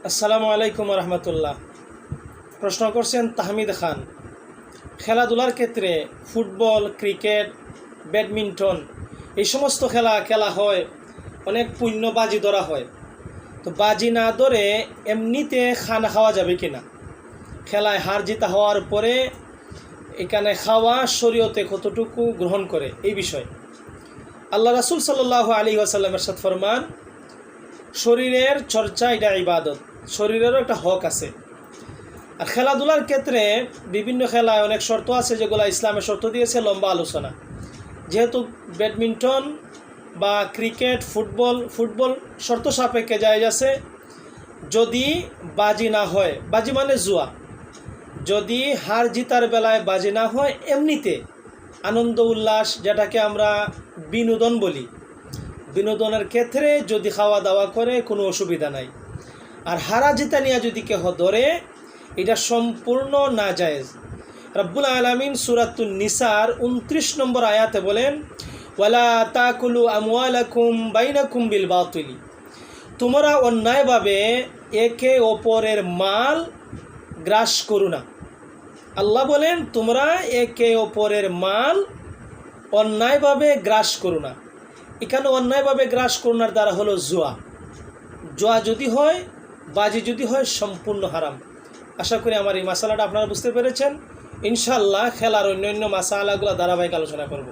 আসসালামু আলাইকুম রহমতুল্লাহ। প্রশ্ন করছেন তাহমিদ খান। খেলাধুলার ক্ষেত্রে ফুটবল, ক্রিকেট, ব্যাডমিন্টন এই সমস্ত খেলা হয়, অনেক পুণ্য বাজি ধরা হয়। তো বাজি না ধরে এমনিতে খানা খাওয়া যাবে কিনা, খেলায় হার জিতা হওয়ার পরে এখানে খাওয়া শরীয়তে কতটুকু গ্রহণ করে, এই বিষয় আল্লাহ রাসূল সাল্লাল্লাহু আলাইহি ওয়াসাল্লামের সাথে ফরমান, শরীরের চর্চা এটা ইবাদত, শরীরেরও একটা হক আছে। আর খেলাধুলার ক্ষেত্রে বিভিন্ন খেলায় অনেক শর্ত আছে, যেগুলো ইসলামের শর্ত দিয়েছে, লম্বা আলোচনা। যেহেতু ব্যাডমিন্টন বা ক্রিকেট, ফুটবল শর্ত সাপেক্ষে জায়েজ আছে, যদি বাজি না হয়, বাজি মানে জুয়া, যদি হার জিতার বেলায় বাজি না হয়, এমনিতে আনন্দ উল্লাস, যেটাকে আমরা বিনোদন বলি, বিনোদনের ক্ষেত্রে যদি খাওয়া দাওয়া করে কোনো অসুবিধা নাই। আর হারা জিতা নিয়ে যদি কেহ ধরে, এটা সম্পূর্ণ নাজায়েজ। রব্বুল আলামিন সূরাতুন নিসার 29 নম্বর আয়াতে বলেন, ওয়ালা তাকুলু আমওয়ালাকুম বাইনাকুম বিল বাতিল, তোমরা অন্যায়ভাবে একে অপরের মাল গ্রাস করো না। আল্লাহ বলেন, তোমরা একে অপরের মাল অন্যায়ভাবে গ্রাস করো না। এখানে অন্যায়ভাবে গ্রাস করোনার দ্বারা হলো জুয়া। জুয়া যদি হয়, বাজি যদি হয়, সম্পূর্ণ হারাম। আশা করি আমার এই মাসালাটা আপনারা বুঝতে পেরেছেন। ইনশাল্লাহ খেলার অন্যান্য মাসালাগুলো ধারাবাহিক আলোচনা করব।